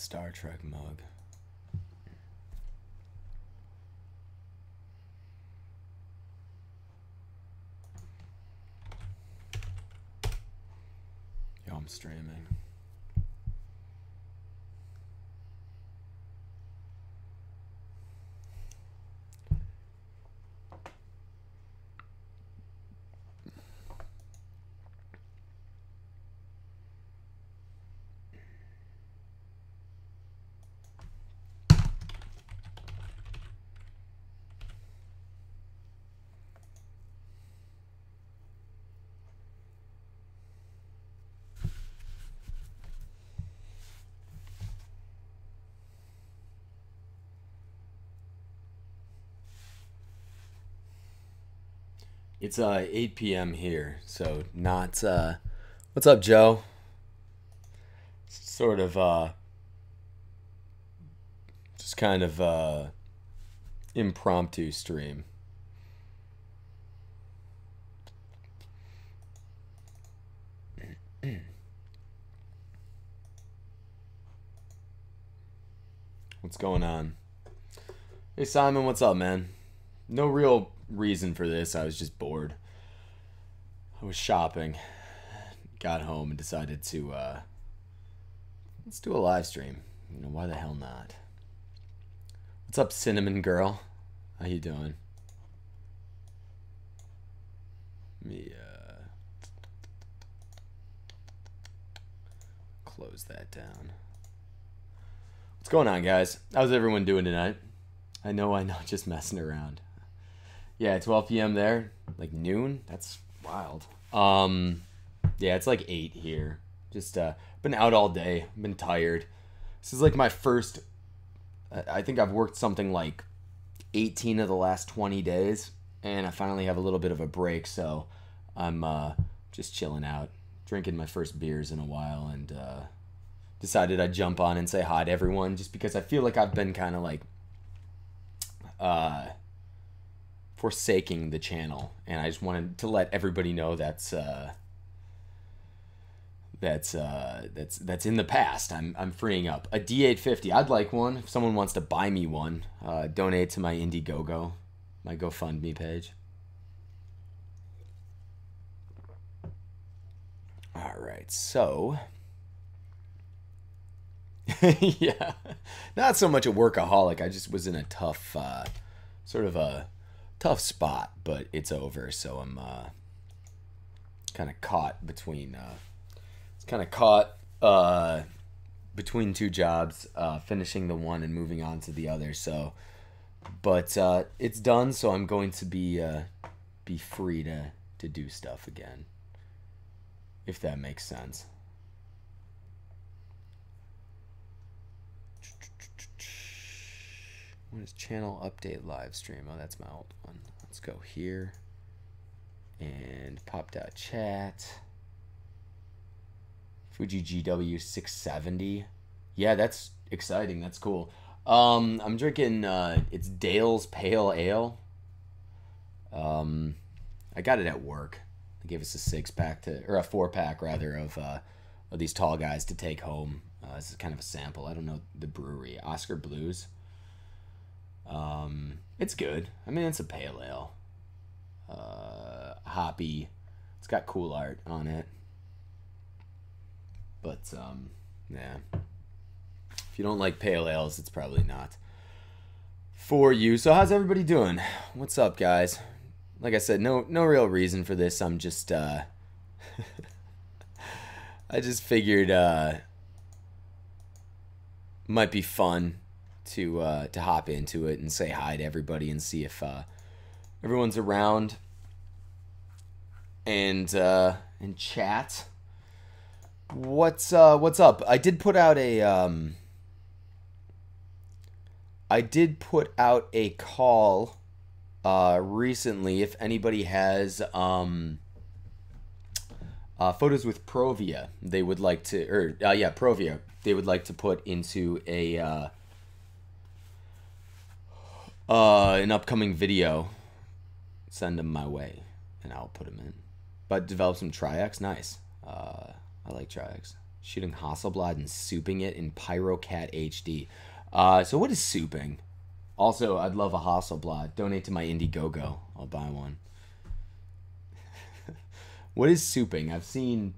Star Trek mug. Yo, I'm streaming. It's 8 p.m. here, so not what's up, Joe? Sort of just kind of impromptu stream. What's going on? Hey Simon, what's up, man? No real reason for this. I was just bored. I was shopping, got home and decided to let's do a live stream. You know, why the hell not? What's up, Cinnamon Girl? How you doing? Let me close that down. What's going on, guys? How's everyone doing tonight? I know, just messing around. Yeah, 12 p.m. there, like noon. That's wild. Yeah, it's like 8 here. Just been out all day. Been tired. This is like my first. I think I've worked something like 18 of the last 20 days, and I finally have a little bit of a break. So I'm just chilling out, drinking my first beers in a while, and decided I'd jump on and say hi to everyone, just because I feel like I've been kind of like forsaking the channel, and I just wanted to let everybody know that's in the past. I'm freeing up a D850. I'd like one if someone wants to buy me one. Donate to my Indiegogo, my GoFundMe page. All right, so yeah, not so much a workaholic. I just was in a tough, sort of a tough spot, but it's over. So I'm kind of caught between. It's kind of caught between two jobs, finishing the one and moving on to the other. So, but it's done. So I'm going to be free to do stuff again, if that makes sense. What is channel update live stream? Oh, that's my old one. Let's go here and pop out chat. Fuji GW 670. Yeah, that's exciting. That's cool. I'm drinking it's Dale's Pale Ale. I got it at work. They gave us a 6-pack or a 4-pack rather of these tall guys to take home. This is kind of a sample. I don't know the brewery. Oscar Blues. It's good. I mean, it's a pale ale. Hoppy. It's got cool art on it. But, yeah. If you don't like pale ales, it's probably not for you. So how's everybody doing? What's up, guys? Like I said, no real reason for this. I'm just, I just figured, might be fun to hop into it and say hi to everybody and see if everyone's around and chat. What's up? I did put out a call recently. If anybody has photos with Provia, they would like to, or Provia, they would like to put into a an upcoming video, send them my way and I'll put them in. But develop some Tri-X, nice. I like Tri-X. Shooting Hasselblad and souping it in PyroCat HD. So what is souping? Also, I'd love a Hasselblad. Donate to my Indiegogo. I'll buy one. What is souping? I've seen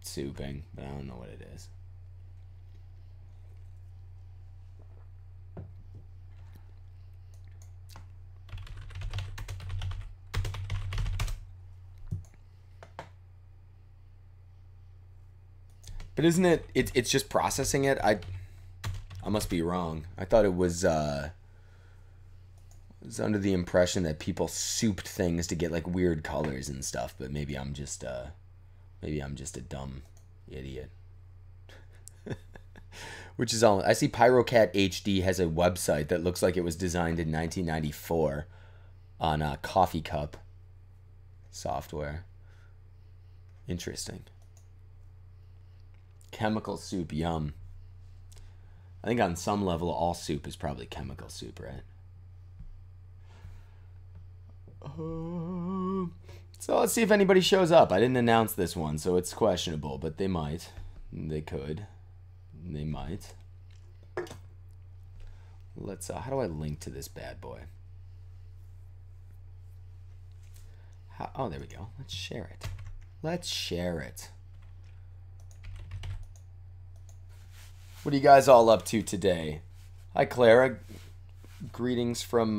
souping, but I don't know what it is. But isn't it? It's just processing it. I must be wrong. I thought it was under the impression that people souped things to get like weird colors and stuff. But maybe I'm just a dumb idiot. Which is all I see. PyroCat HD has a website that looks like it was designed in 1994 on a coffee cup software. Interesting. Chemical soup, yum. I think on some level, all soup is probably chemical soup, right? So let's see if anybody shows up. I didn't announce this one, so it's questionable, but they might. They could. They might. Let's, how do I link to this bad boy? Oh, there we go. Let's share it. Let's share it. What are you guys all up to today? Hi, Clara. Greetings from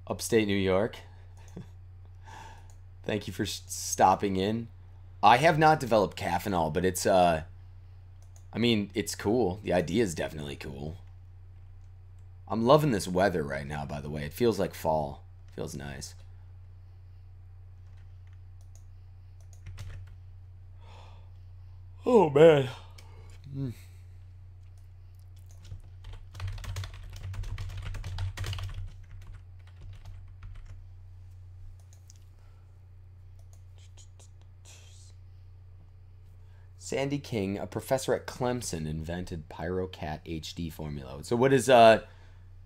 upstate New York. Thank you for stopping in. I have not developed Caffeinol, but it's, I mean, it's cool. The idea is definitely cool. I'm loving this weather right now, by the way. It feels like fall. Feels nice. Oh, man. Sandy King, a professor at Clemson, invented PyroCat HD formula. So what is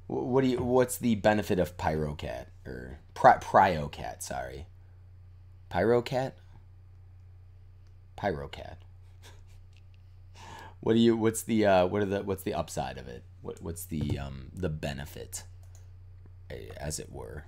what's the benefit of PyroCat or PryoCat? Sorry, PyroCat. PyroCat. What's the upside of it? What's the benefit, as it were?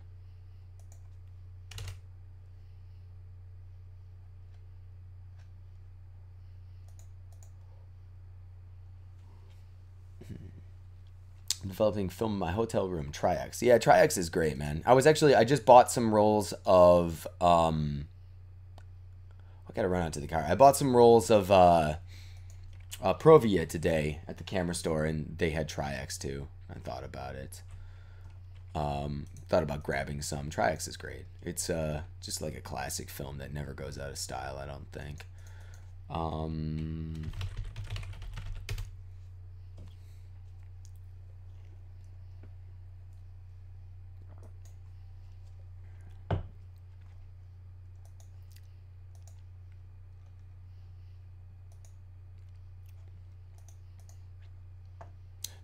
Developing film in my hotel room. Tri-X. Yeah, Tri-X is great, man. I just bought some rolls of I gotta run out to the car. I bought some rolls of Provia today at the camera store, and they had Tri-X too. I thought about it. Thought about grabbing some. Tri-X is great. It's just like a classic film that never goes out of style, I don't think.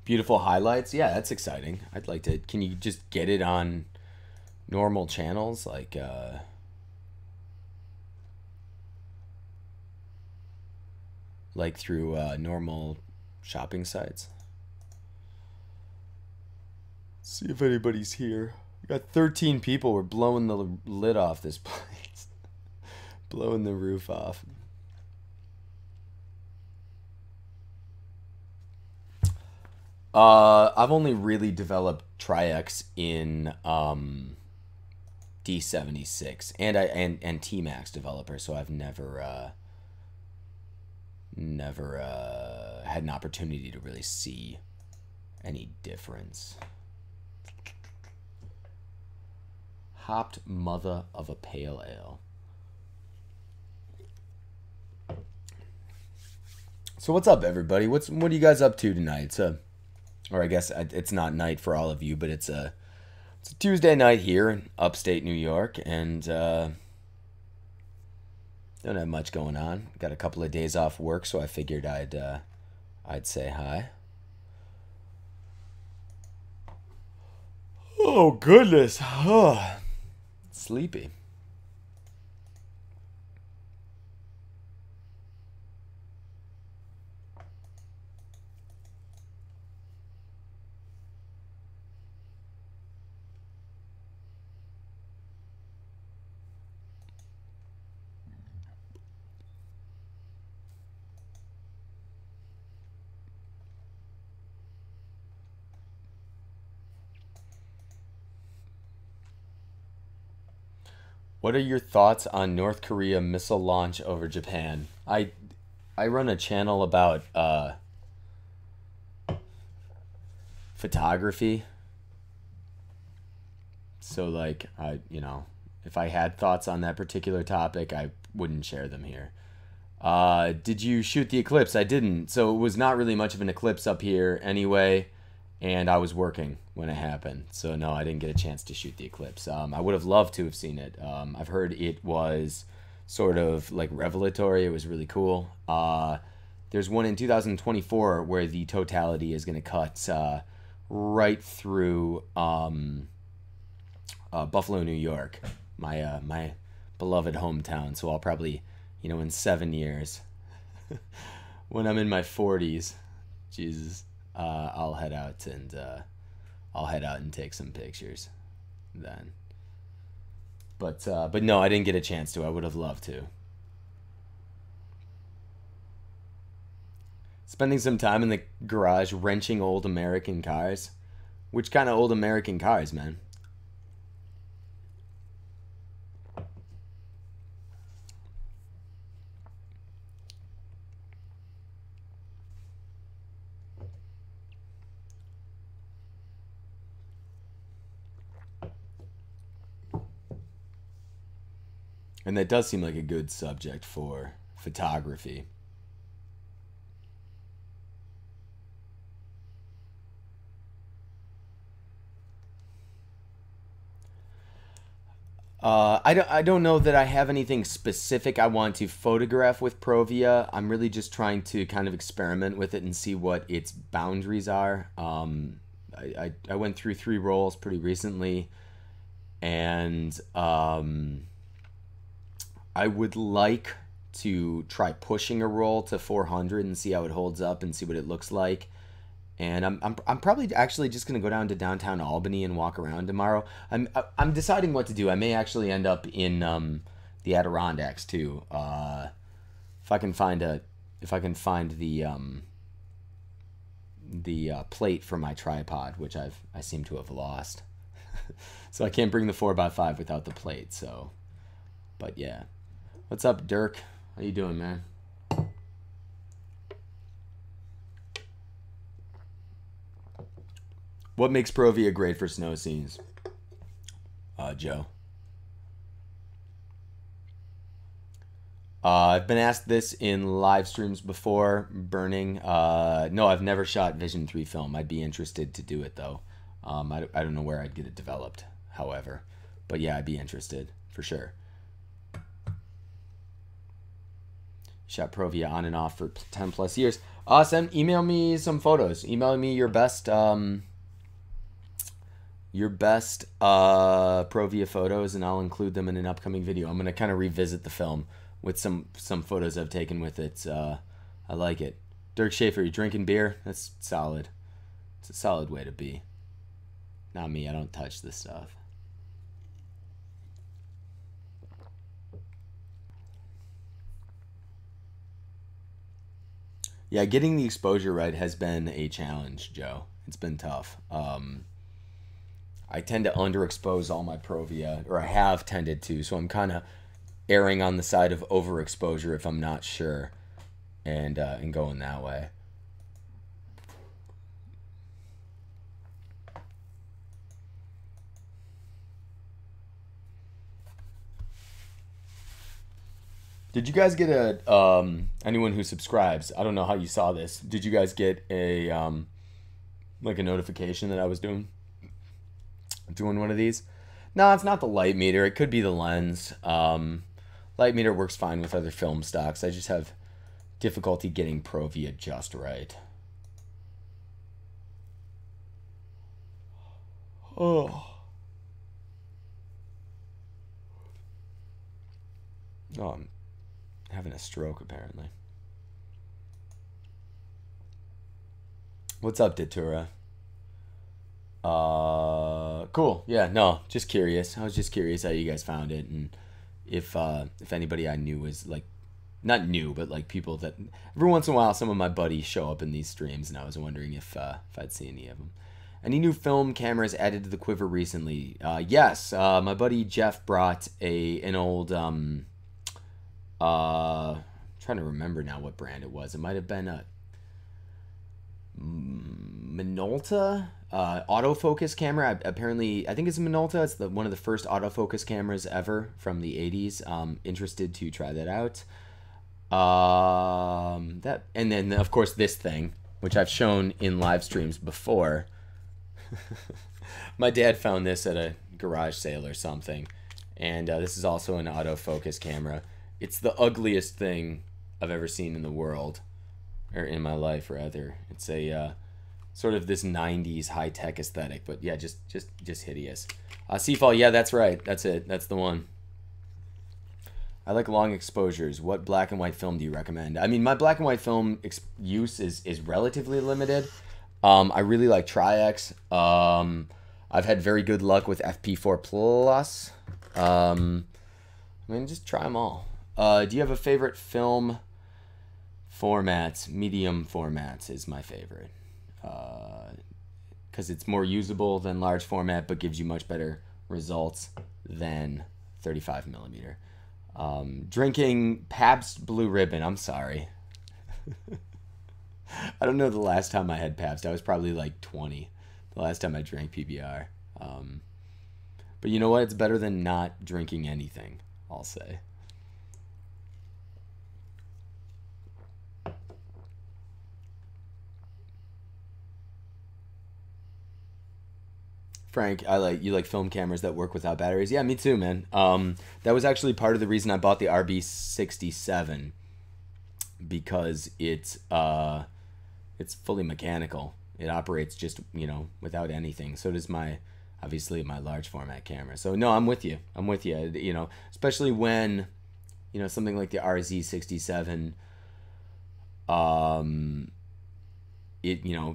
Beautiful highlights. Yeah, that's exciting. I'd like to. Can you just get it on normal channels like through normal shopping sites? See if anybody's here. We got 13 people. We're blowing the lid off this place. Blowing the roof off. I've only really developed Tri-X in D76 and T-Max developer, so I've never had an opportunity to really see any difference. Hopped mother of a pale ale. So what's up, everybody? What are you guys up to tonight? Or I guess it's not night for all of you, but it's a Tuesday night here in upstate New York, and don't have much going on. Got a couple of days off work, so I figured I'd say hi. Oh goodness, oh, sleepy. What are your thoughts on North Korea missile launch over Japan? I run a channel about photography. So like if I had thoughts on that particular topic, I wouldn't share them here. Did you shoot the eclipse? I didn't. So it was not really much of an eclipse up here anyway, and I was working when it happened. So no, I didn't get a chance to shoot the eclipse. I would have loved to have seen it. I've heard it was sort of like revelatory. It was really cool. There's one in 2024 where the totality is going to cut right through Buffalo, New York, my beloved hometown. So I'll probably, in 7 years, when I'm in my 40s, Jesus, I'll head out and take some pictures then. But no, I didn't get a chance to. I would have loved to. Spending some time in the garage wrenching old American cars. Which kind of old American cars, man? And that does seem like a good subject for photography. I don't know that I have anything specific I want to photograph with Provia. I'm really just trying to kind of experiment with it and see what its boundaries are. I went through 3 rolls pretty recently, and I would like to try pushing a roll to 400 and see how it holds up and see what it looks like. And I'm probably actually just gonna go down to downtown Albany and walk around tomorrow. I'm deciding what to do. I may actually end up in the Adirondacks too. If I can find the plate for my tripod, which I seem to have lost. So I can't bring the 4x5 without the plate. So, but yeah, what's up, Dirk? How you doing, man? What makes Provia great for snow scenes? Joe. I've been asked this in live streams before. Burning. No, I've never shot Vision 3 film. I'd be interested to do it, though. I don't know where I'd get it developed, however. But yeah, I'd be interested, for sure. Shot Provia on and off for 10 plus years. Email me some photos. Email me your best... Provia photos, and I'll include them in an upcoming video. I'm going to kind of revisit the film with some photos I've taken with it. I like it. Dirk Schaefer, you drinking beer? That's solid. It's a solid way to be. Not me. I don't touch this stuff. Yeah, getting the exposure right has been a challenge, Joe. It's been tough. I tend to underexpose all my Provia, or I have tended to, so I'm kind of erring on the side of overexposure if I'm not sure, and going that way. Did you guys get anyone who subscribes? I don't know how you saw this. Did you guys get a like a notification that I was doing one of these? No, it's not the light meter. It could be the lens. Light meter works fine with other film stocks. I just have difficulty getting Provia just right. Oh, I'm having a stroke apparently. What's up, Datura? Cool. Yeah, no, just curious. I was just curious how you guys found it, and if anybody I knew was like, not new, but like people that every once in a while some of my buddies show up in these streams, and I was wondering if I'd see any of them. Any new film cameras added to the quiver recently? Yes, my buddy Jeff brought an old trying to remember now what brand it was. It might have been a Minolta autofocus camera. Apparently, I think it's a Minolta. It's one of the first autofocus cameras ever from the 80s. Interested to try that out. And then of course this thing, which I've shown in live streams before. My dad found this at a garage sale or something, and this is also an autofocus camera. It's the ugliest thing I've ever seen in the world, or in my life rather. It's a sort of this 90s high-tech aesthetic, but yeah, just hideous. Seafall, yeah, that's right. That's it. That's the one. I like long exposures. What black and white film do you recommend? I mean, my black and white film use is relatively limited. I really like Tri-X. I've had very good luck with FP4 Plus. I mean, just try them all. Do you have a favorite film format? Medium formats is my favorite. Because it's more usable than large format, but gives you much better results than 35 millimeter. Drinking Pabst Blue Ribbon. I'm sorry. I don't know the last time I had Pabst. I was probably like 20. The last time I drank PBR. But you know what? It's better than not drinking anything, I'll say. Frank, you like film cameras that work without batteries? Yeah, me too, man. That was actually part of the reason I bought the RB67, because it's fully mechanical. It operates just, without anything. So does obviously my large format camera. So no, I'm with you. I'm with you. Especially when, something like the RZ67,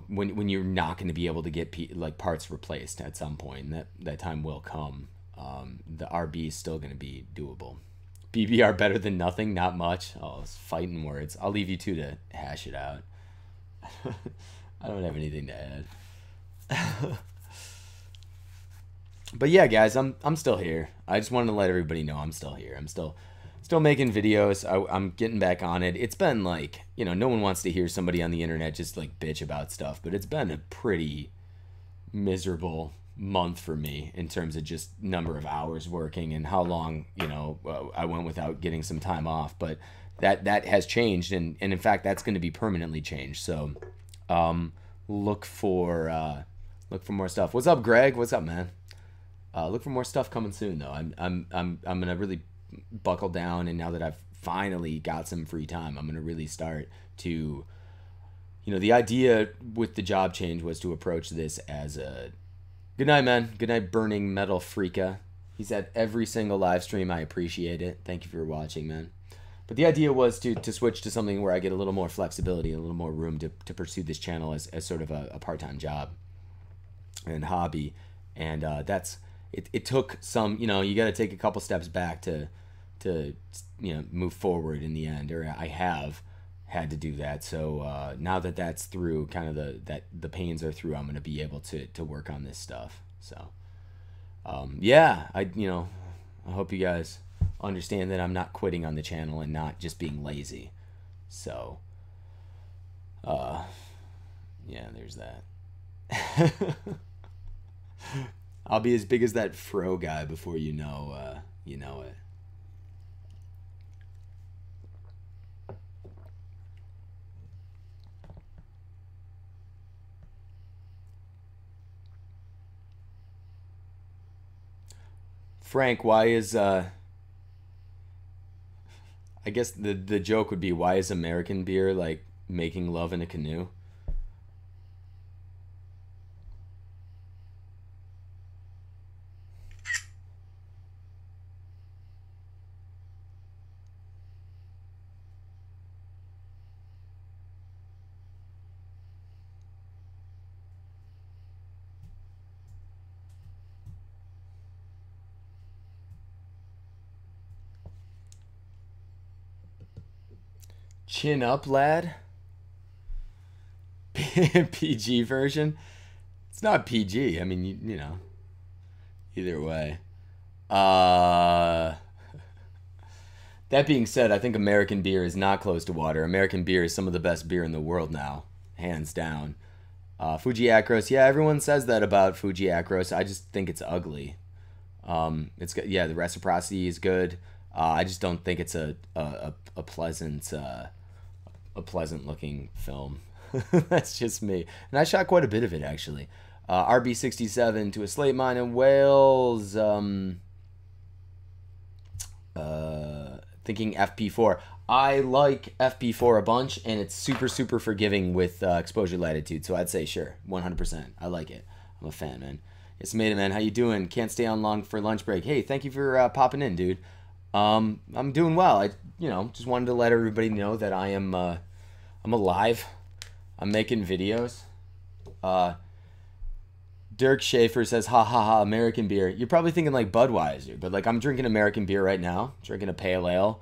when you're not going to be able to get parts replaced at some point, and that time will come. The RB is still going to be doable. BBR better than nothing? Not much. Oh, it's fighting words. I'll leave you two to hash it out. I don't have anything to add. But yeah, guys, I'm still here. I just wanted to let everybody know I'm still here. I'm still making videos. I'm getting back on it. It's been like, no one wants to hear somebody on the internet just like bitch about stuff, but it's been a pretty miserable month for me in terms of just number of hours working and how long, I went without getting some time off. But that has changed, and in fact, that's going to be permanently changed. So look for more stuff. What's up, Greg? What's up, man? Look for more stuff coming soon, though. I'm gonna really buckle down, and now that I've finally got some free time, I'm gonna really start to, the idea with the job change was to approach this as a good night, man. Good night, Burning Metal Freaka. He's at every single live stream. I appreciate it. Thank you for watching, man. But the idea was to switch to something where I get a little more flexibility, a little more room to pursue this channel as sort of a part-time job and hobby. And it took some, you got to take a couple steps back to move forward in the end, or I have had to do that. So now that that's through, kind of the pains are through, I'm going to be able to work on this stuff. So yeah, I hope you guys understand that I'm not quitting on the channel and not just being lazy. So yeah, there's that. I'll be as big as that Fro guy before you know it. Frank, why is I guess the joke would be, why is American beer like making love in a canoe? Chin up, lad. PG version. It's not PG. I mean, you know, either way. Uh, that being said, I think American beer is not close to water. American beer is some of the best beer in the world now, hands down. Fuji Acros, yeah, everyone says that about Fuji Acros. I just think it's ugly. It's good. Yeah, the reciprocity is good. I just don't think it's a pleasant looking film. That's just me. And I shot quite a bit of it actually. RB67 to a slate mine in Wales. Thinking FP4. I like FP4 a bunch, and it's super forgiving with exposure latitude. So I'd say sure, 100%. I like it. I'm a fan, man. It's made it, man. How you doing? Can't stay on long for lunch break. Hey, thank you for popping in, dude. I'm doing well. I just wanted to let everybody know that I'm alive. I'm making videos. Dirk Schaefer says, ha ha ha, American beer. You're probably thinking like Budweiser, but like I'm drinking American beer right now. Drinking a pale ale.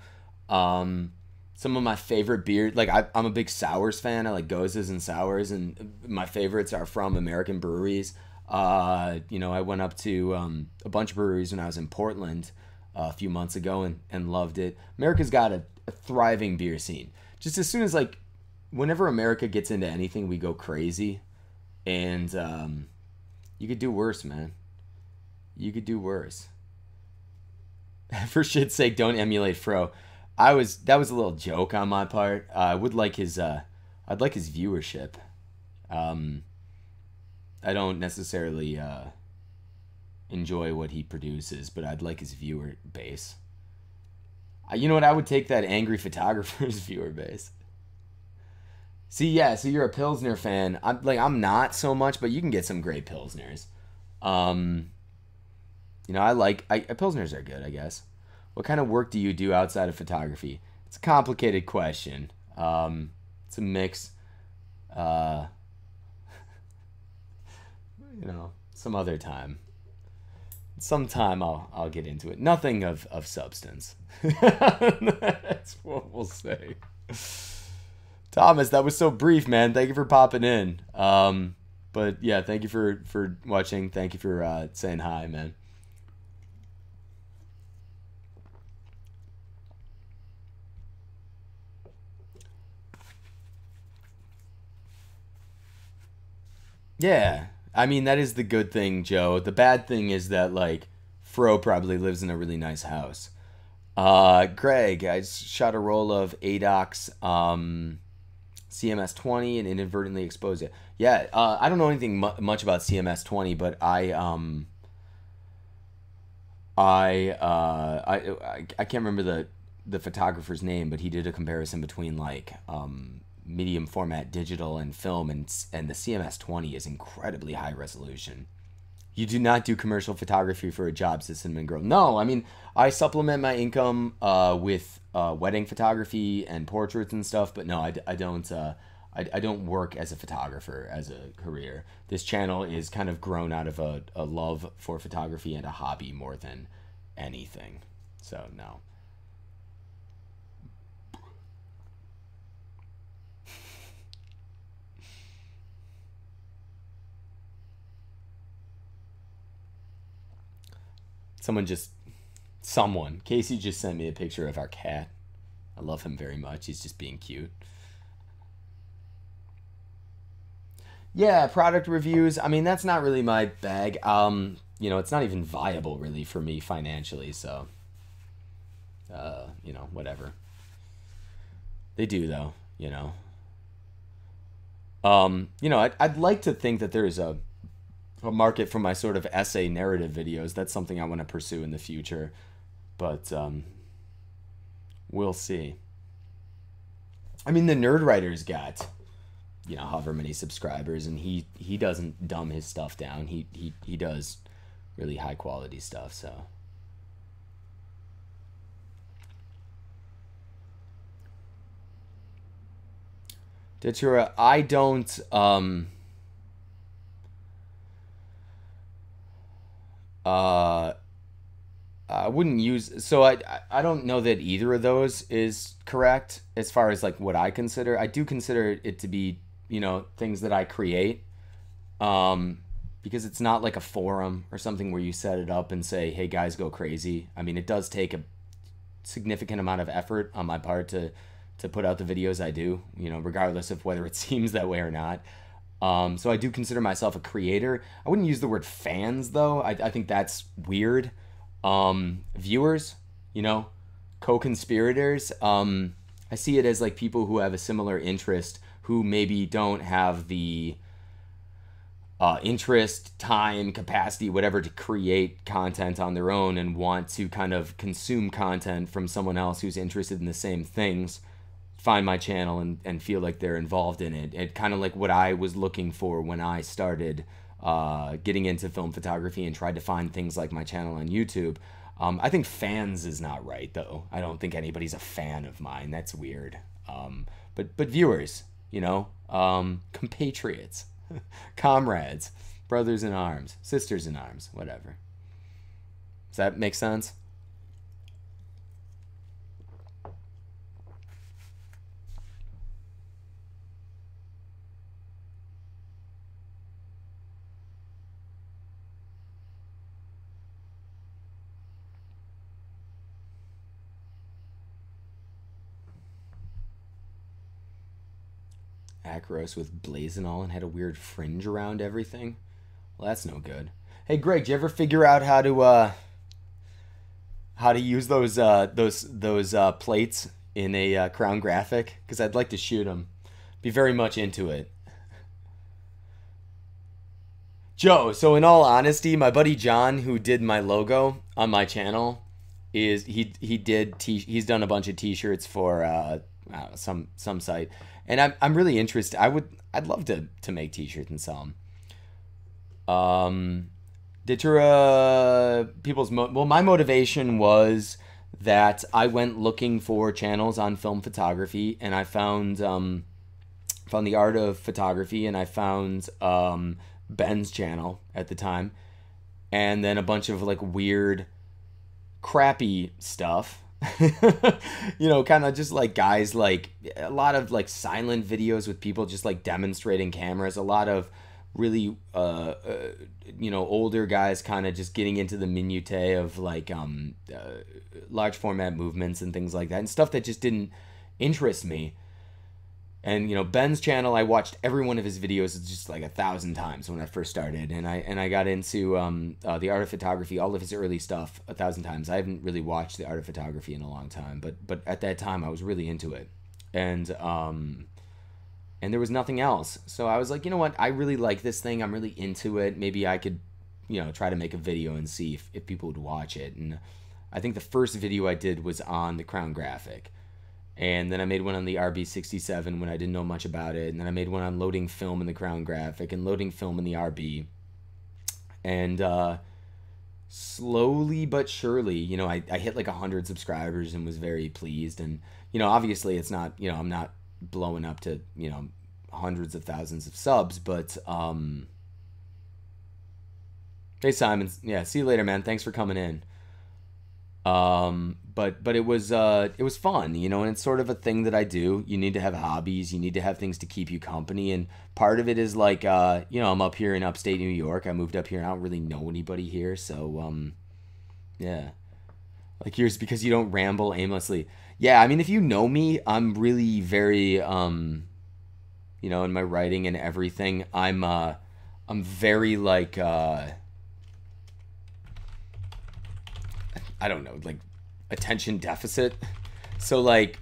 Some of my favorite beer, like I'm a big sours fan. I like gozes and sours, and my favorites are from American breweries. I went up to a bunch of breweries when I was in Portland a few months ago and loved it. America's got a thriving beer scene. Just as soon as like, whenever America gets into anything, we go crazy, and you could do worse, man. You could do worse. For shit's sake, don't emulate Fro. That was a little joke on my part. I would like his I'd like his viewership. I don't necessarily enjoy what he produces, but I'd like his viewer base. You know what? I would take that angry photographer's viewer base. See, yeah, so you're a Pilsner fan. I'm not so much, but you can get some great Pilsners. Pilsners are good, I guess. What kind of work do you do outside of photography? It's a complicated question. It's a mix. Some other time. Sometime I'll get into it. Nothing of substance. That's what we'll say. Thomas, that was so brief, man. Thank you for popping in. But yeah, thank you for watching. Thank you for saying hi, man. Yeah, I mean, that is the good thing, Joe. The bad thing is that, like, Fro probably lives in a really nice house. Greg, I shot a roll of ADOX CMS-20 and inadvertently exposed it. Yeah, I don't know anything much about CMS-20, but I can't remember the photographer's name, but he did a comparison between, like, medium format digital and film, and the CMS-20 is incredibly high resolution. You do not do commercial photography for a job, says Cinnamon Girl. No, I mean, I supplement my income with wedding photography and portraits and stuff, but no, I don't work as a photographer as a career. This channel is kind of grown out of a love for photography and a hobby more than anything. So no. Casey just sent me a picture of our cat. I love him very much. He's just being cute. Yeah, product reviews. I mean, that's not really my bag. It's not even viable really for me financially, so whatever. They do though, I'd like to think that there's a market for my sort of essay narrative videos. That's something I want to pursue in the future, but we'll see. I mean, the Nerdwriter's got however many subscribers, and he doesn't dumb his stuff down. He does really high quality stuff. So Datura, I don't I wouldn't use, so I don't know that either of those is correct as far as like what I consider. I do consider it to be, things that I create. because it's not like a forum or something where you set it up and say, hey guys, go crazy. I mean, it does take a significant amount of effort on my part to put out the videos I do, you know, regardless of whether it seems that way or not. So I do consider myself a creator. I wouldn't use the word fans though. I think that's weird. Viewers, you know, co-conspirators. I see it as like people who have a similar interest who maybe don't have the interest, time, capacity, whatever, to create content on their own and want to kind of consume content from someone else who's interested in the same things, find my channel and feel like they're involved in it. It kind of like what I was looking for when I started getting into film photography and tried to find things like my channel on YouTube. I think fans is not right though. I don't think anybody's a fan of mine. That's weird. But viewers, you know, compatriots, comrades, brothers in arms, sisters in arms, whatever. Does that make sense? Acros with Blazonol and had a weird fringe around everything. Well, that's no good. Hey, Greg, did you ever figure out how to use those plates in a Crown Graphic? Because I'd like to shoot them. Be very much into it. Joe, so in all honesty, my buddy John, who did my logo on my channel, he's done a bunch of t-shirts for I don't know, some site. And I'm really interested. I'd love to make t-shirts and sell them. Datura people's my motivation was that I went looking for channels on film photography, and I found the Art of Photography, and I found Ben's channel at the time, and then a bunch of like weird, crappy stuff. You know, kind of just like guys, like a lot of like silent videos with people just like demonstrating cameras, a lot of really you know, older guys kind of just getting into the minutiae of like large format movements and things like that, and stuff that just didn't interest me. And you know, Ben's channel, I watched every one of his videos just like 1,000 times when I first started, and I got into the Art of Photography, all of his early stuff 1,000 times. I haven't really watched the Art of Photography in a long time, but at that time I was really into it, and there was nothing else. So I was like, you know what, I really like this thing. I'm really into it. Maybe I could, you know, try to make a video and see if people would watch it. And I think the first video I did was on the Crown Graphic. And then I made one on the RB67 when I didn't know much about it. And then I made one on loading film in the Crown Graphic and loading film in the RB. And slowly but surely, you know, I hit like 100 subscribers and was very pleased. And, you know, obviously it's not, you know, I'm not blowing up to, you know, hundreds of thousands of subs. But, hey, Simon. Yeah, see you later, man. Thanks for coming in. But it was fun, you know, and it's sort of a thing that I do. You need to have hobbies. You need to have things to keep you company. And part of it is like, you know, I'm up here in upstate New York. I moved up here and I don't really know anybody here. So, yeah, like here's because you don't ramble aimlessly. Yeah. I mean, if you know me, I'm really very, you know, in my writing and everything, I'm very like, I don't know, like attention deficit. So like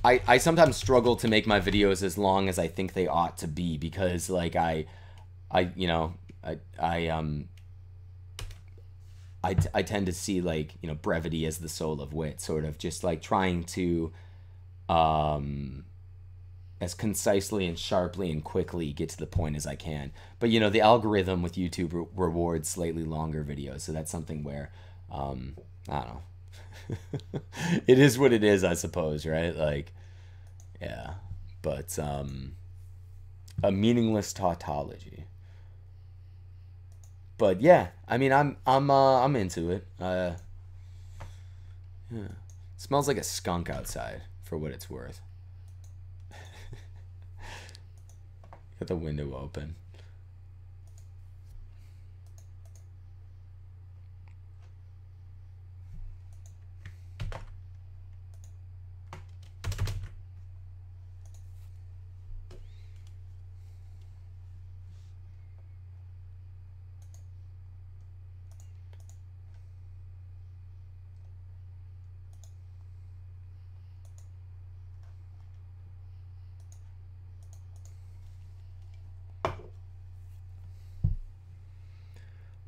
I sometimes struggle to make my videos as long as I think they ought to be, because like I you know, I tend to see like, you know, brevity as the soul of wit, sort of just like trying to as concisely and sharply and quickly get to the point as I can. But you know, the algorithm with YouTube rewards slightly longer videos, so that's something where I don't know. It is what it is, I suppose, right? Like, yeah. But a meaningless tautology. But yeah, I mean, I'm into it. Yeah. It smells like a skunk outside, for what it's worth. Got the window open.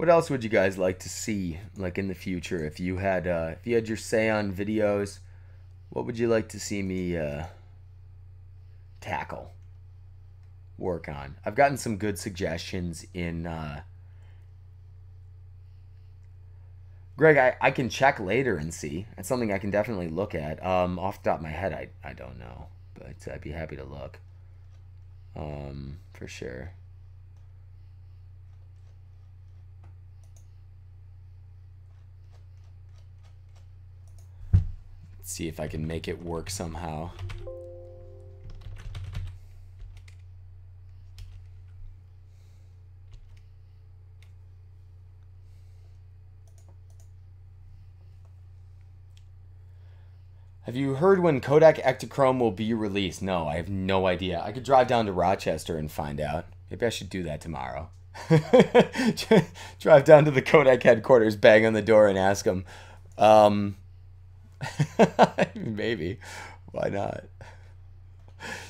What else would you guys like to see, like in the future? If you had your say on videos, what would you like to see me tackle, work on? I've gotten some good suggestions in. Greg, I can check later and see. That's something I can definitely look at. Off the top of my head, I don't know, but I'd be happy to look. For sure. Let's see if I can make it work somehow. Have you heard when Kodak Ektachrome will be released? No, I have no idea. I could drive down to Rochester and find out. Maybe I should do that tomorrow. Drive down to the Kodak headquarters, bang on the door, and ask them. Maybe. Why not?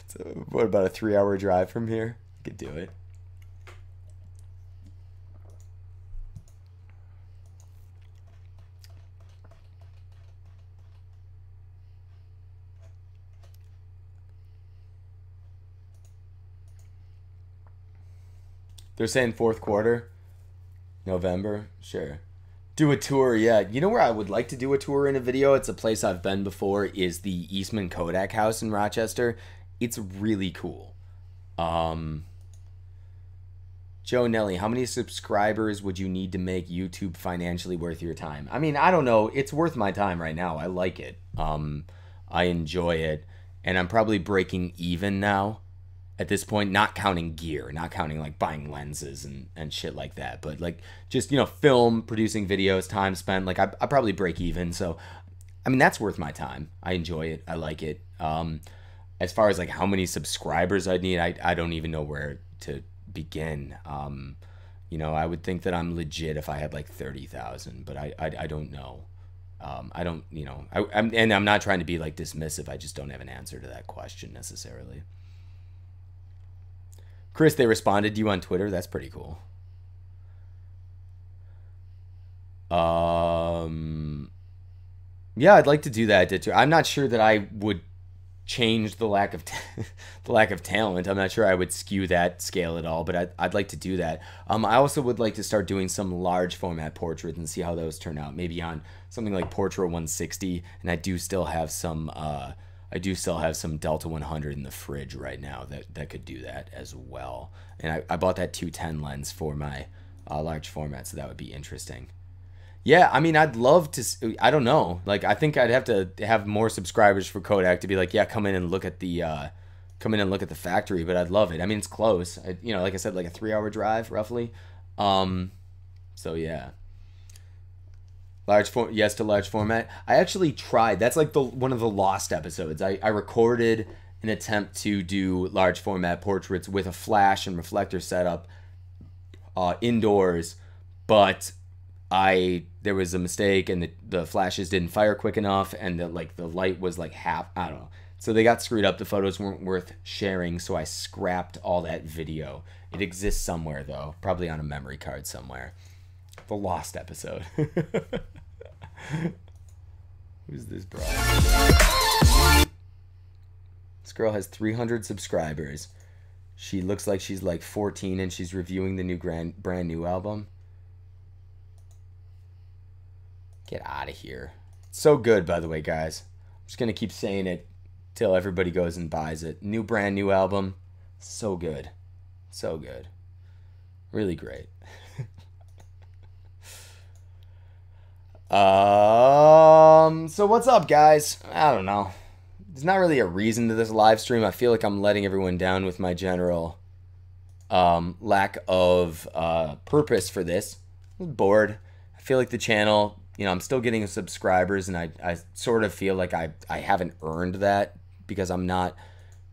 So, what about a 3-hour drive from here? I could do it. They're saying fourth quarter, November. Sure. Do a tour, yeah. You know where I would like to do a tour in a video? It's a place I've been before, is the Eastman Kodak House in Rochester. It's really cool. Joe Nelly, how many subscribers would you need to make YouTube financially worth your time? I mean, I don't know. It's worth my time right now. I like it. I enjoy it. And I'm probably breaking even now at this point, not counting gear, not counting like buying lenses and shit like that, but like just, you know, film, producing videos, time spent, like I probably break even. So, I mean, that's worth my time. I enjoy it. I like it. As far as like how many subscribers I'd need, I don't even know where to begin. You know, I would think that I'm legit if I had like 30,000, but I don't know. I don't, you know, I'm not trying to be like dismissive. I just don't have an answer to that question necessarily. Chris, they responded to you on Twitter. That's pretty cool. Yeah, I'd like to do that. I'm not sure that I would change the lack of the lack of talent. I'm not sure I would skew that scale at all, but I'd like to do that. I also would like to start doing some large format portraits and see how those turn out. Maybe on something like Portra 160, and I do still have some Delta 100 in the fridge right now that could do that as well. And I bought that 210 lens for my large format, so that would be interesting. Yeah, I mean, I'd love to. I don't know. Like, I think I'd have to have more subscribers for Kodak to be like, yeah, come in and look at the factory. But I'd love it. I mean, it's close. You know, like I said, like a 3-hour drive roughly. So yeah. Yes to large format. I actually tried. That's like one of the lost episodes. I recorded an attempt to do large format portraits with a flash and reflector setup indoors, but there was a mistake and the flashes didn't fire quick enough, and the light was like half. I don't know. So they got screwed up. The photos weren't worth sharing, so I scrapped all that video. It exists somewhere though, probably on a memory card somewhere. The lost episode. Who's this bro? This girl has 300 subscribers. She looks like she's like 14 and she's reviewing the new brand new album. Get out of here. It's so good, by the way, guys. I'm just going to keep saying it till everybody goes and buys it. Brand new album. So good. So good. Really great. So what's up, guys? I don't know. There's not really a reason to this live stream. I feel like I'm letting everyone down with my general lack of purpose for this. I'm bored. I feel like the channel, you know, I'm still getting subscribers, and I sort of feel like I haven't earned that because I'm not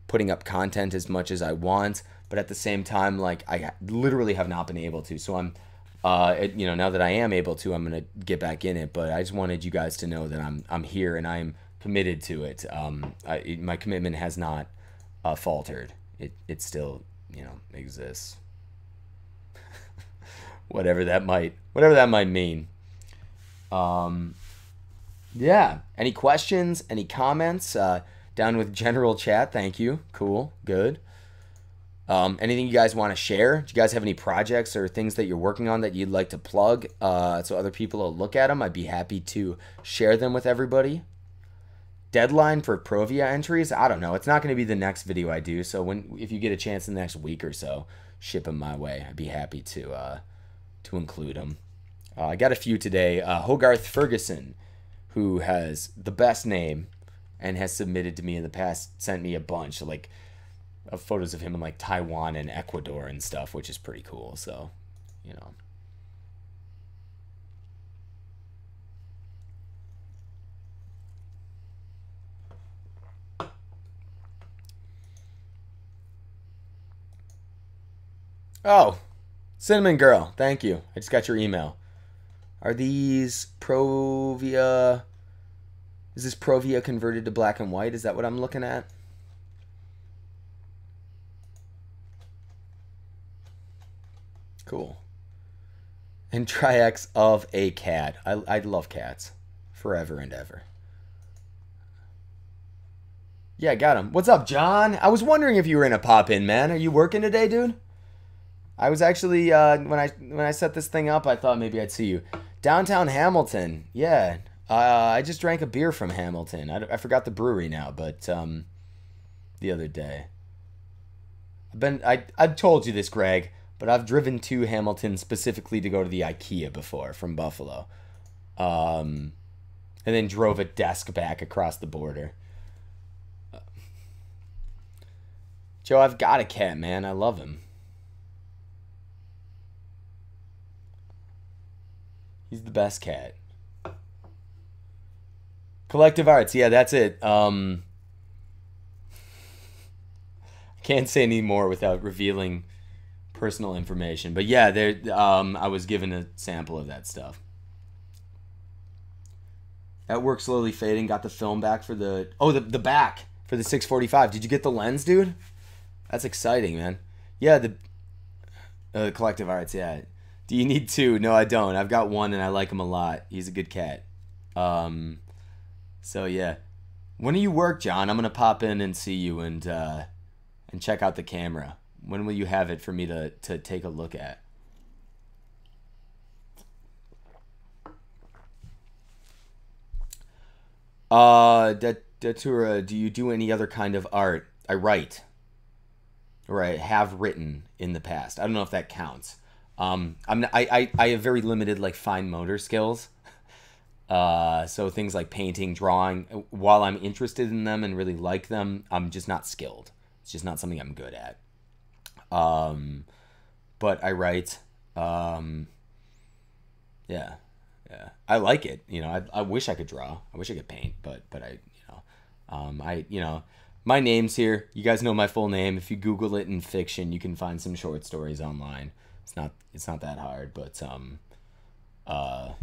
putting up content as much as I want. But at the same time, like, I literally have not been able to. So I'm, you know, now that I am able to, I'm gonna get back in it. But I just wanted you guys to know that I'm here and I'm committed to it. My commitment has not faltered. It still, you know, exists. whatever that might mean. Yeah. Any questions? Any comments? Down with general chat. Thank you. Cool. Good. Anything you guys want to share? Do you guys have any projects or things that you're working on that you'd like to plug so other people will look at them? I'd be happy to share them with everybody. Deadline for Provia entries? I don't know. It's not going to be the next video I do. So if you get a chance in the next week or so, ship them my way. I'd be happy to include them. I got a few today. Hogarth Ferguson, who has the best name and has submitted to me in the past, sent me a bunch of photos of him in like Taiwan and Ecuador and stuff, which is pretty cool. So, you know. Oh, Cinnamon Girl, thank you. I just got your email. Are these Provia? Is this Provia converted to black and white? Is that what I'm looking at? Cool. And Triax of a cat. I love cats. Forever and ever. Yeah, got him. What's up, John? I was wondering if you were in a pop-in, man. Are you working today, dude? I was actually, when I set this thing up, I thought maybe I'd see you. Downtown Hamilton. Yeah. I just drank a beer from Hamilton. I forgot the brewery now, but the other day. I've told you this, Greg, but I've driven to Hamilton specifically to go to the IKEA before from Buffalo. And then drove a desk back across the border. Joe, I've got a cat, man. I love him. He's the best cat. Collective Arts. Yeah, that's it. I can't say any more without revealing personal information. But yeah, I was given a sample of that stuff. That work slowly fading. Got the film back for the... Oh, the back for the 645. Did you get the lens, dude? That's exciting, man. Yeah, the Collective Arts, yeah. Do you need two? No, I don't. I've got one and I like him a lot. He's a good cat. So yeah. When do you work, John? I'm gonna pop in and see you and check out the camera. When will you have it for me to take a look at? Datura, do you do any other kind of art? I write. Or I have written in the past. I don't know if that counts. I have very limited like fine motor skills. So things like painting, drawing, while I'm interested in them and really like them, I'm just not skilled. It's just not something I'm good at. But I write. Yeah. I like it. You know, I wish I could draw. I wish I could paint, but my name's here. You guys know my full name. If you Google it in fiction, you can find some short stories online. It's not that hard, but yeah.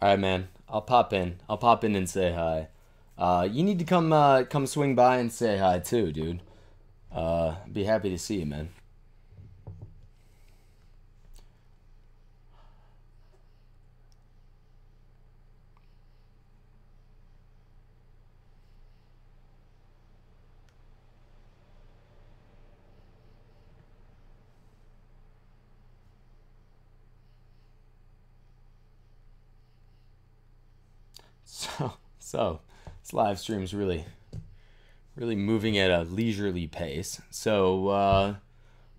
All right, man. I'll pop in. I'll pop in and say hi. You need to come swing by and say hi too, dude. Be happy to see you, man. So this live stream's really moving at a leisurely pace. So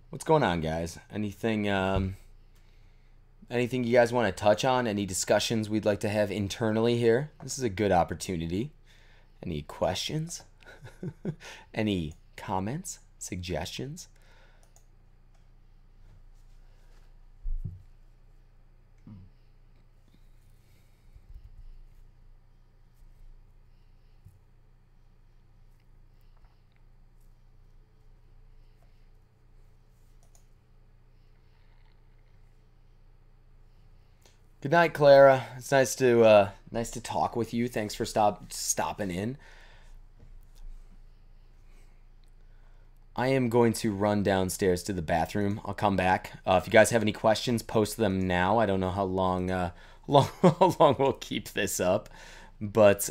what's going on, guys? Anything you guys want to touch on? Any discussions we'd like to have internally here? This is a good opportunity. Any questions? Any comments? Suggestions? Good night, Clara. It's nice to talk with you. Thanks for stopping in. I am going to run downstairs to the bathroom. I'll come back. If you guys have any questions, post them now. I don't know how long how long we'll keep this up, but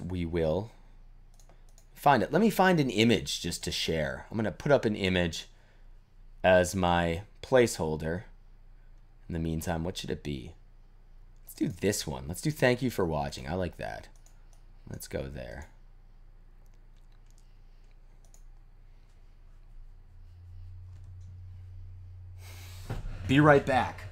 we will find it. Let me find an image just to share. I'm gonna put up an image as my placeholder. In the meantime, what should it be? Let's do this one. Let's do thank you for watching. I like that. Let's go there. Be right back.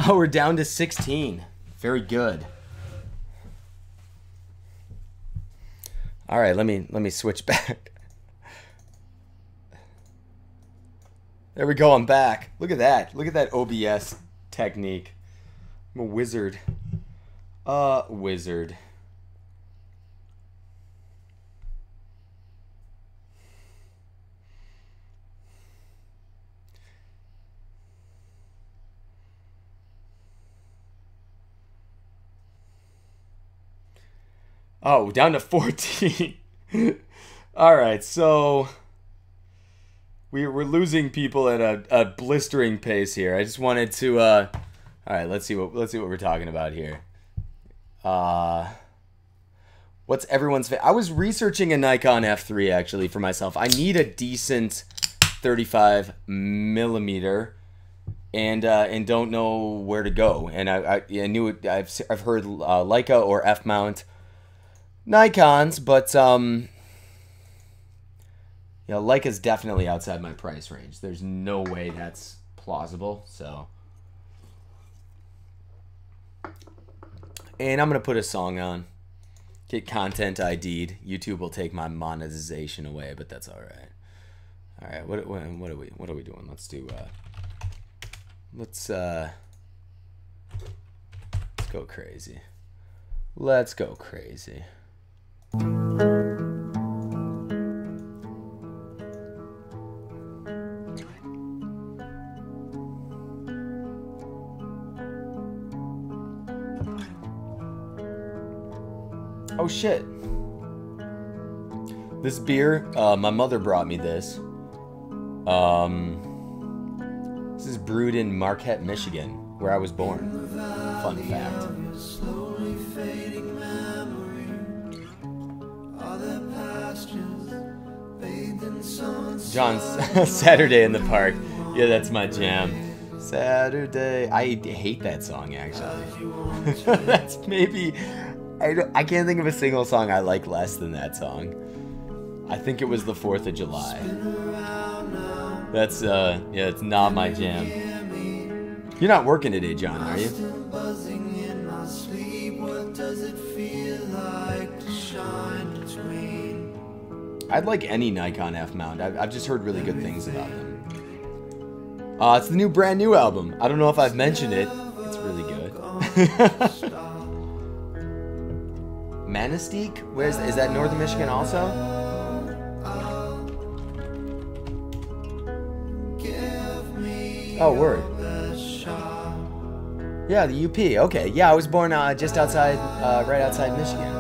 Oh, we're down to 16. Very good. All right, let me switch back. There we go. I'm back. Look at that. Look at that OBS technique. I'm a wizard. Wizard. Oh, down to 14. All right, so we're losing people at a blistering pace here. I just wanted to all right, let's see what we're talking about here. What's everyone's I was researching a Nikon F3 actually for myself. I need a decent 35 millimeter and don't know where to go. And I knew it. I've heard Leica or F mount Nikons, but Leica's definitely outside my price range. There's no way that's plausible. So, and I'm gonna put a song on. Get content ID'd. YouTube will take my monetization away, but that's all right. All right, what are we doing? Let's do. Let's go crazy. Let's go crazy. Oh shit. This beer, my mother brought me this. This is brewed in Marquette, Michigan, where I was born. Fun fact. John's Saturday in the Park. Yeah, that's my jam. Saturday. I hate that song, actually. That's maybe... I can't think of a single song I like less than that song. I think it was the 4th of July. That's, yeah, it's not my jam. You're not working today, John, are you? I'd like any Nikon F mount. I've just heard really good things about them. It's the brand new album. I don't know if I've mentioned it. It's really good. Manistee? Is that Northern Michigan also? Oh, word. Yeah, the UP. Okay, yeah, I was born just outside, right outside Michigan.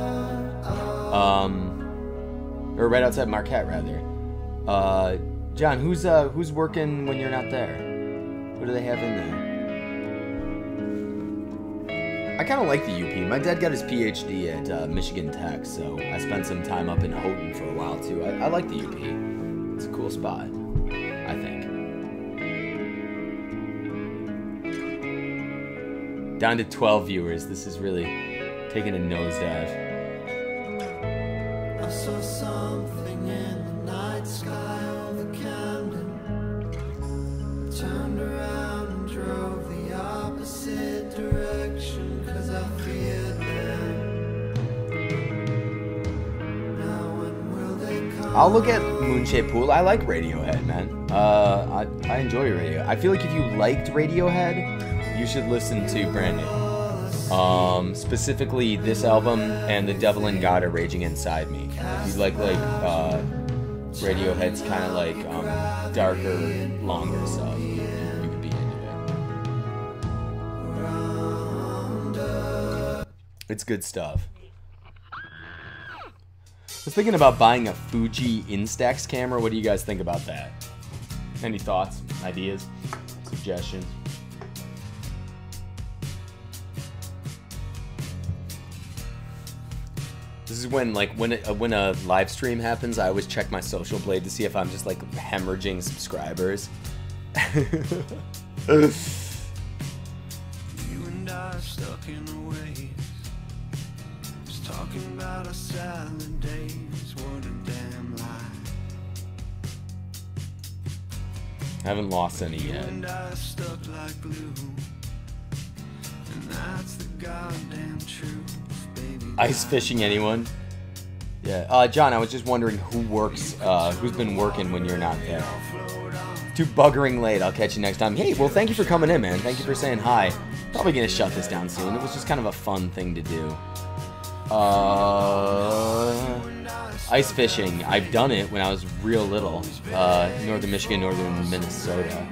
Or right outside Marquette, rather. John, who's working when you're not there? What do they have in there? I kind of like the UP. My dad got his PhD at Michigan Tech, so I spent some time up in Houghton for a while, too. I like the UP. It's a cool spot, I think. Down to 12 viewers. This is really taking a nosedive. I saw something in the night sky over Camden. Turned around and drove the opposite direction, 'cause I feared them. Now when will they come? I'll look at Moonshaped Pool. I like Radiohead, man. I enjoy Radio. I feel like if you liked Radiohead, you should listen to Brand New. Specifically this album and The Devil and God Are Raging Inside Me. If you like Radiohead's kind of like darker, longer stuff, you could be into it. It's good stuff. I was thinking about buying a Fuji Instax camera. What do you guys think about that? Any thoughts, ideas, suggestions? This is when, when a live stream happens, I always check my Social Blade to see if I'm just, hemorrhaging subscribers. You and I are stuck in a ways, just talking about our salad days. What a damn lie. I haven't lost any yet. You and I are stuck like glue, and that's the goddamn truth. Ice fishing, anyone? Yeah. John, I was just wondering who works, who's been working when you're not there. Too buggering late. I'll catch you next time. Hey, well, thank you for coming in, man. Thank you for saying hi. Probably gonna shut this down soon. It was just kind of a fun thing to do. Ice fishing. I've done it when I was real little. Northern Michigan, northern Minnesota.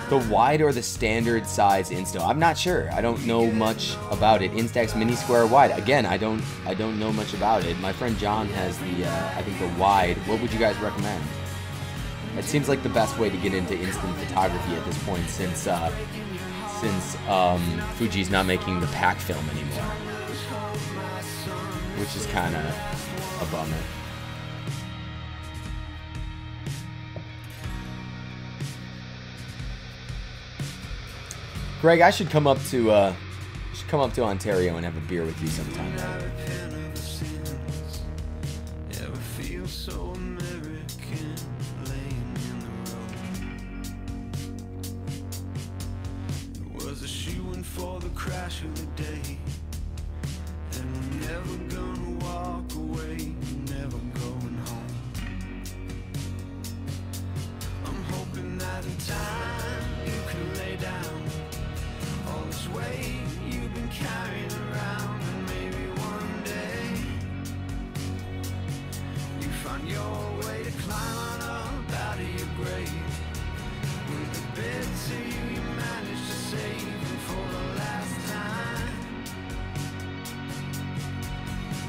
The wide or the standard size Insta? I'm not sure. I don't know much about it. Instax Mini Square Wide. Again, I don't know much about it. My friend John has the I think the wide. What would you guys recommend? It seems like the best way to get into instant photography at this point, since Fuji's not making the pack film anymore, which is kind of a bummer. Greg, I should come up to Ontario and have a beer with you sometime. Was a shoe-in for the crash of the day, and we're never gonna walk away, never going home. I'm hoping that in time you can lay down all this weight you've been carrying around, and maybe one day you find your way to climb on up out of your grave with the bits of you managed to save, and for the last time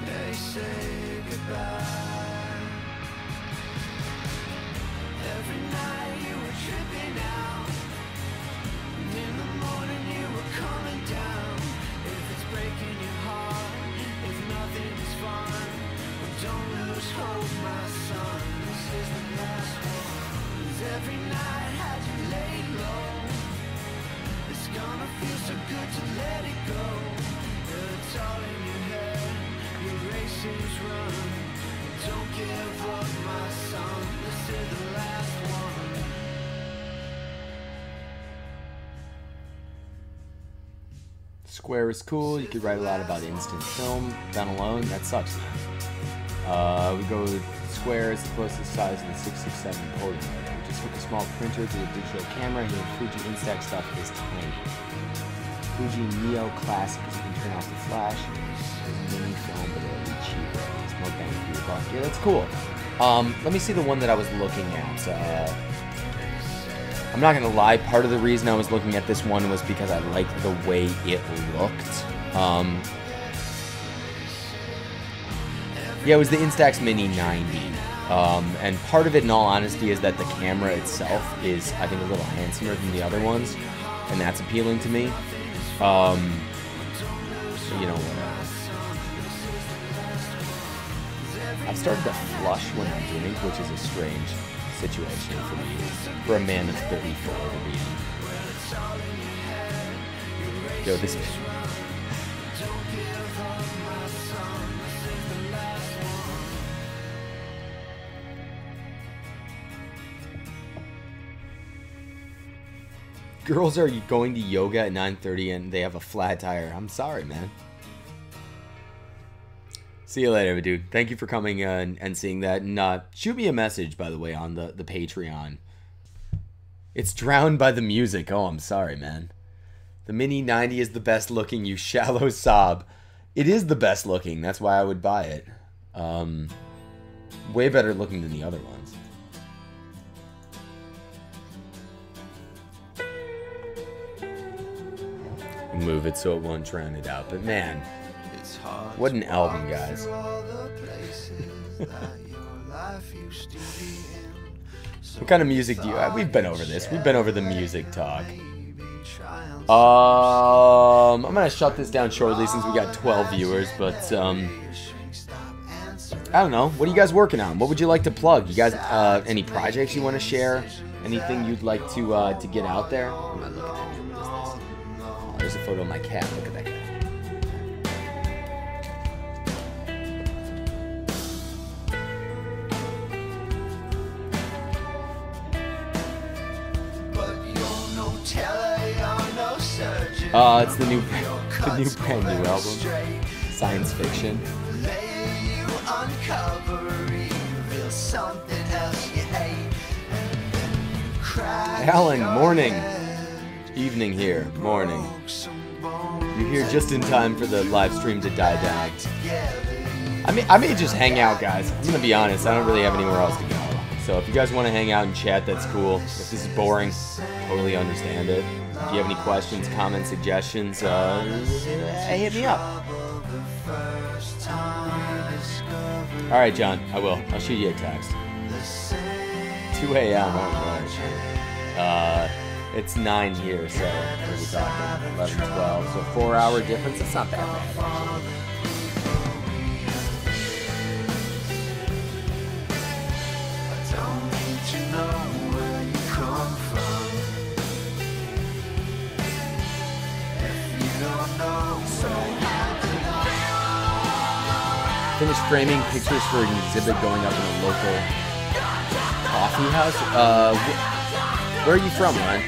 they say goodbye. Every night you were tripping out, and in the morning you were coming down. If it's breaking your heart, if nothing's fun, well, don't lose hope, my son. This is the last one. 'Cause every night had you laid low, it's gonna feel so good to let it go. It's all in your head, your race is run. Don't give up, my son. This is the last one. Square is cool. You could write a lot about instant film. Done alone, that sucks. We go with Square is the closest size to the 667 Polaroid. We just took a small printer to a digital camera. Here, Fuji Instax stuff is tiny. Fuji Neo Classic is you can turn off the flash. It's mini film, but it'll be cheaper. It's more bang for your buck. Yeah, that's cool. Let me see the one that I was looking at. I'm not gonna lie, part of the reason I was looking at this one was because I liked the way it looked. Yeah, it was the Instax Mini 90. And part of it, in all honesty, is that the camera itself is, I think, a little handsomer than the other ones. And that's appealing to me. So, you know, I've started to flush when I drink, which is a strange situation for me, for a man that's 34 to be in. Yo, this. Girls are going to yoga at 9:30 and they have a flat tire. I'm sorry, man. See you later, dude. Thank you for coming and seeing that. And shoot me a message, by the way, on the Patreon. It's drowned by the music. Oh, I'm sorry, man. The Mini 90 is the best looking, you shallow sob. It is the best looking. That's why I would buy it. Way better looking than the other ones. Move it so it won't drown it out. But man, what an album, guys. What kind of music do you have? We've been over this. We've been over the music talk. I'm gonna shut this down shortly since we got 12 viewers, but I don't know. What are you guys working on? What would you like to plug? You guys any projects you want to share? Anything you'd like to get out there? I'm not looking at you. What is this? Oh, there's a photo of my cat. Look at that cat. It's the new brand new album, Science Fiction. Alan, morning, evening here, morning. You're here just in time for the live stream to die down. I may just hang out, guys. I'm gonna be honest. I don't really have anywhere else to go. So if you guys want to hang out and chat, that's cool. If this is boring, totally understand it. If you have any questions, comments, suggestions, hit me up. Alright, John, I will. I'll shoot you a text. 2 a.m. Oh, gosh. It's 9 here, so what are we talking? 11, 12. So 4-hour difference. That's not that bad, actually. Finished framing pictures for an exhibit going up in a local coffee house. Where are you from, Ron?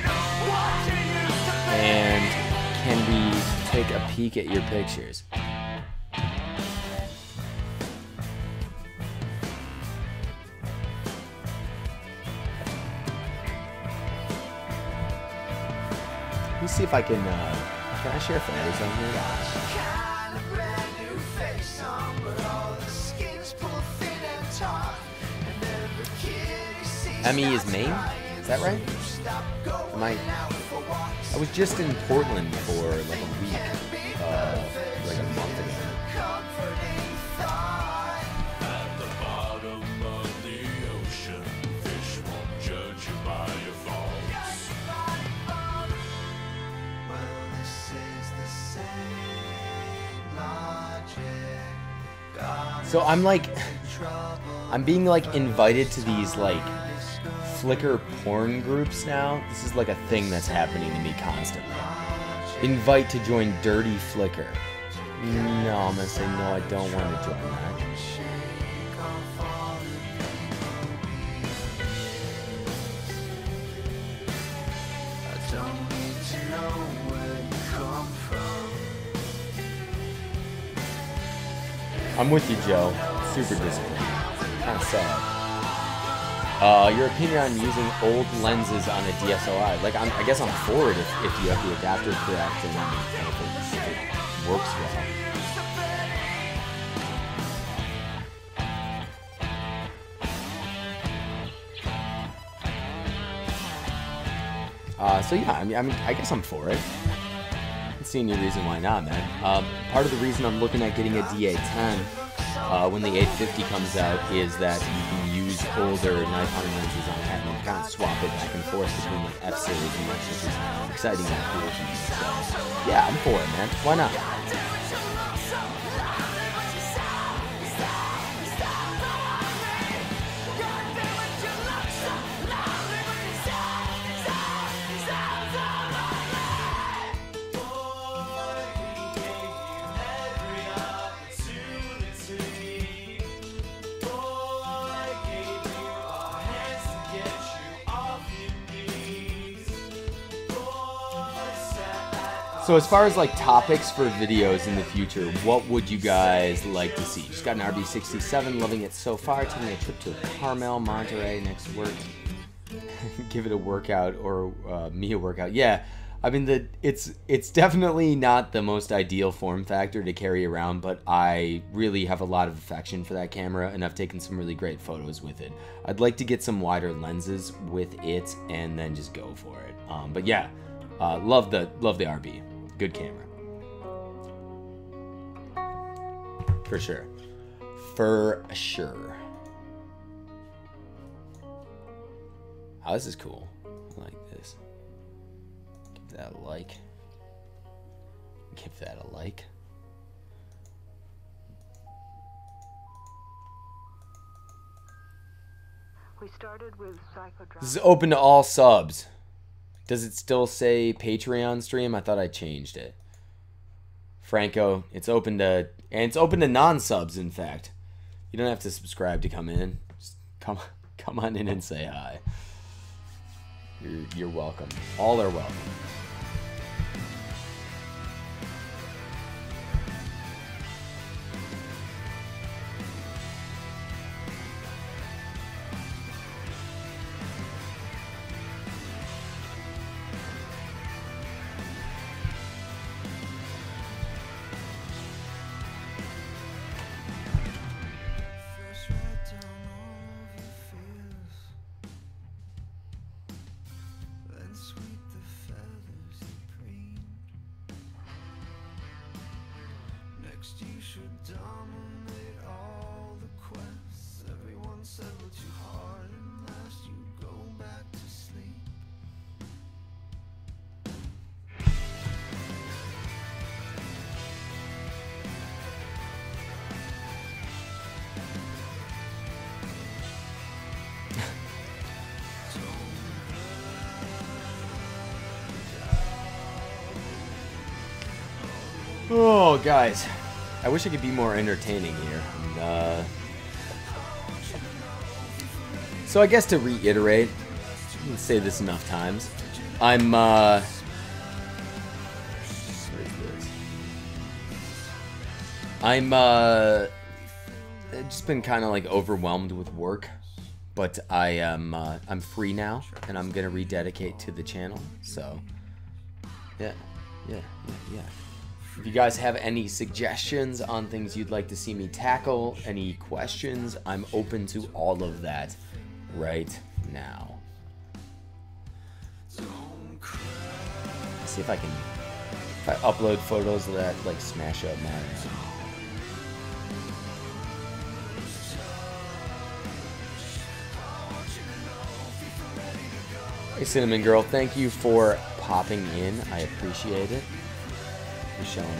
And can we take a peek at your pictures? Let me see if I can I share photos on here? Emmy is Maine? Is that right? I was just in Portland for like a week, like a month ago. At the bottom of the ocean, fish won't judge you by your faults. Well, this is the same logic. So I'm being like invited to these like Flickr porn groups now. This is like a thing that's happening to me constantly. Invite to join Dirty Flickr. No, I'm gonna say no, I don't want to join that. I'm with you, Joe. Super disappointed. Kind of sad. Your opinion on using old lenses on a DSLR? Like, I guess I'm for it if you have the adapter correct and if it works well. So yeah, I mean, I guess I'm for it. I don't see any reason why not, man. Part of the reason I'm looking at getting a D810 when the 850 comes out is that you can use older Nikon lenses on that and kind of swap it back and forth between like F-series and that, which is exciting and cool to me. So yeah, I'm for it, man. Why not? So as far as like topics for videos in the future, what would you guys like to see? Just got an RB67, loving it so far. Taking a trip to Carmel, Monterey next work. Give it a workout or me a workout. Yeah, I mean it's definitely not the most ideal form factor to carry around, but I really have a lot of affection for that camera and I've taken some really great photos with it. I'd like to get some wider lenses with it and then just go for it. But yeah, love the RB. Good camera. For sure. For sure. Oh, this is cool. I like this. Give that a like. Give that a like. We started with psychodrama. This is open to all subs. Does it still say Patreon stream? I thought I changed it. Franco, it's open to non-subs, in fact. You don't have to subscribe to come in. Just come on in and say hi. You're welcome. All are welcome. You should dominate all the quests. Everyone said we're too hard and last you go back to sleep. Oh, guys, I wish I could be more entertaining here. So I guess to reiterate, I can say this enough times. I'm what is this? I'm just been kind of like overwhelmed with work, but I'm free now, and I'm gonna rededicate to the channel. So yeah. If you guys have any suggestions on things you'd like to see me tackle, any questions, I'm open to all of that right now. See if I can, if I upload photos of that, like smash up my Hey Cinnamon Girl, thank you for popping in. I appreciate it. For showing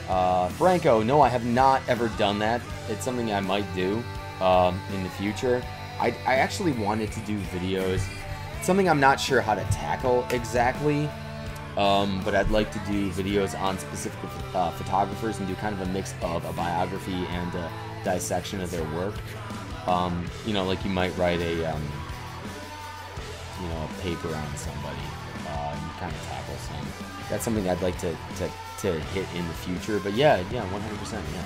up. Franco, no, I have not ever done that. It's something I might do in the future. I actually wanted to do videos. It's something I'm not sure how to tackle exactly, but I'd like to do videos on specific photographers and do kind of a mix of a biography and a dissection of their work. You know, like you might write a you know, a paper on somebody, kind of tackle some. That's something I'd like to hit in the future. But yeah, 100%, yeah.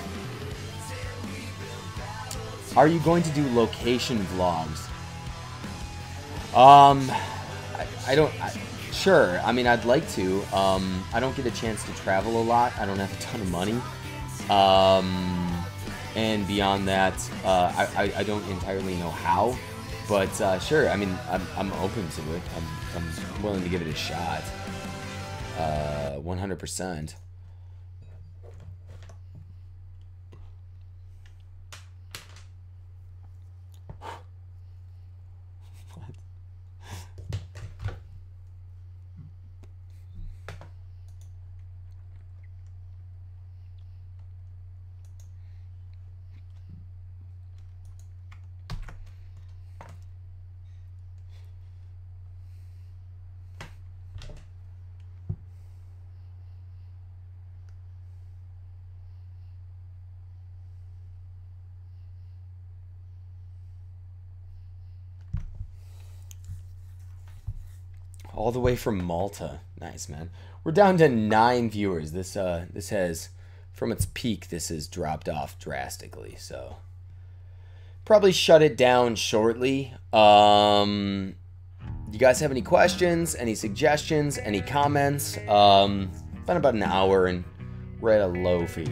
Are you going to do location vlogs? Sure. I mean, I'd like to. I don't get a chance to travel a lot. I don't have a ton of money. And beyond that, I don't entirely know how. But sure, I mean, I'm open to it. I'm willing to give it a shot. 100%. All the way from Malta. Nice, man. We're down to 9 viewers. This has, from its peak, this has dropped off drastically. So probably shut it down shortly. You guys have any questions, any suggestions, any comments? Been about an hour and we're at a low for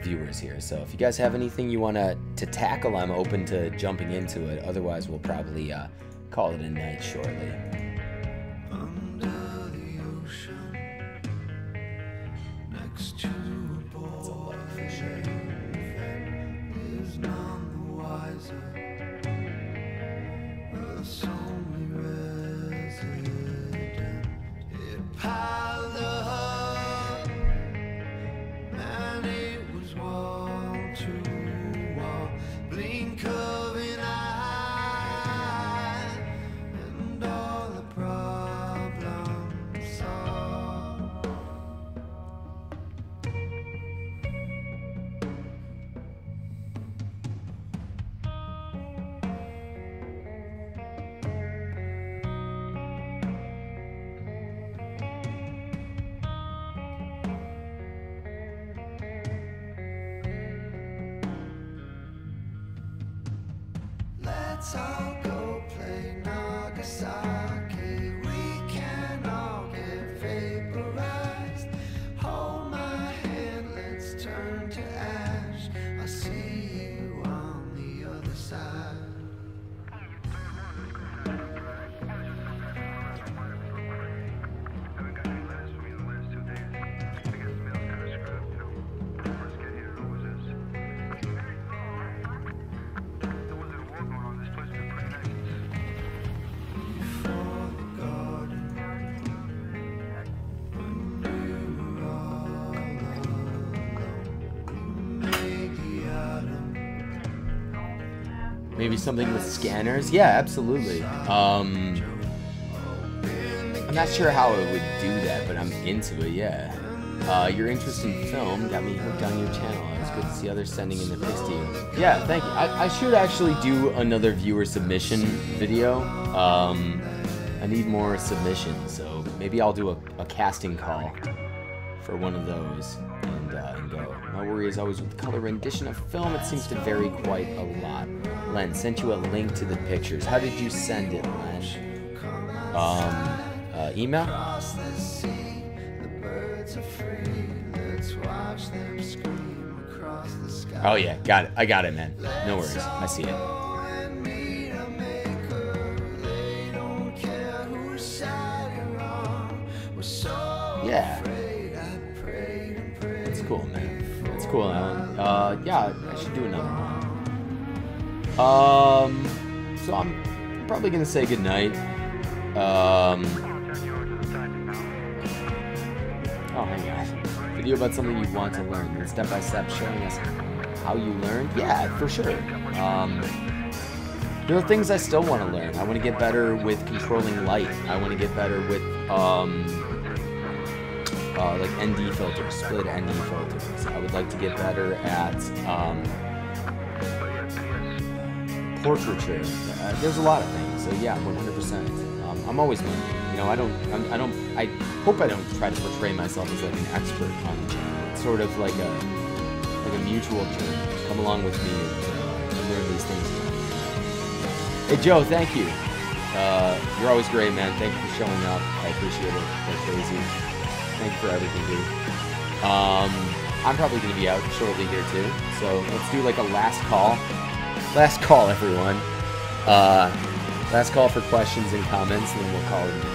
viewers here. So if you guys have anything you want to tackle, I'm open to jumping into it. Otherwise, we'll probably call it a night shortly. That's a lot for sure. Let's all go play Nagasaki. We can all get vaporized. Hold my hand, let's turn to ash. I'll see you on the other side. Maybe something with scanners? Yeah, absolutely. I'm not sure how it would do that, but I'm into it, yeah. Your interest in film got me hooked on your channel. It's good to see others sending in their pics to you. Yeah, thank you. I should actually do another viewer submission video. I need more submissions, so maybe I'll do a casting call for one of those and go. My worry is always with color rendition of film, it seems to vary quite a lot. Len, sent you a link to the pictures. How did you send it, Len? Email? Oh yeah, got it. I got it, man. No worries. I see it. Yeah. That's cool, man. That's cool, Alan. Yeah, I should do another one. So I'm probably gonna say goodnight. Oh, hang on. Video about something you want to learn, and step by step showing us how you learned. Yeah, for sure. There are things I still want to learn. I want to get better with controlling light. I want to get better with like ND filters, split ND filters. I would like to get better at portraiture. There's a lot of things. So yeah, 100%. I'm always learning. You know, I hope I don't try to portray myself as like an expert on the channel. It's sort of like a mutual journey. Come along with me and learn these things. Hey Joe, thank you. You're always great, man. Thank you for showing up. I appreciate it. They're crazy. Thank you for everything, dude. I'm probably gonna be out shortly here too. So let's do like a last call. Last call, everyone. Last call for questions and comments, and then we'll call it an evening.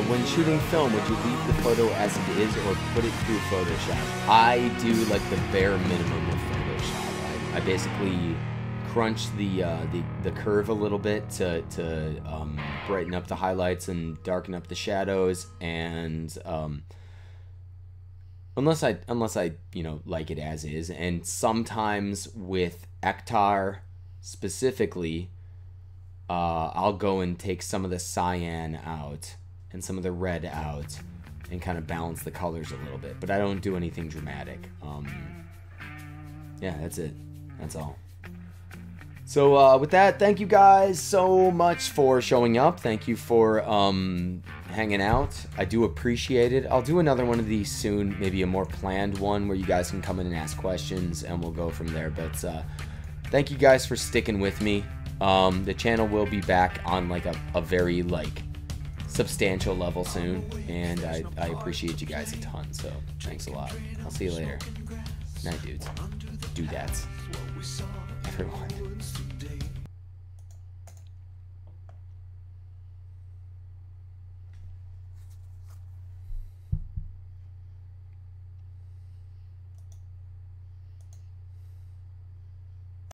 When shooting film, would you leave the photo as it is or put it through Photoshop? I do like the bare minimum of Photoshop. I basically crunch the curve a little bit to brighten up the highlights and darken up the shadows, and unless I you know like it as is. And sometimes with Ektar specifically, I'll go and take some of the cyan out and some of the red out and kind of balance the colors a little bit, but I don't do anything dramatic. Yeah, that's it. That's all. So with that, thank you guys so much for showing up. Thank you for hanging out. I do appreciate it. I'll do another one of these soon, maybe a more planned one where you guys can come in and ask questions and we'll go from there. But thank you guys for sticking with me. The channel will be back on like a very like substantial level soon, and I appreciate you guys a ton, so thanks a lot. I'll see you later. Night, dudes. Dudettes. Everyone.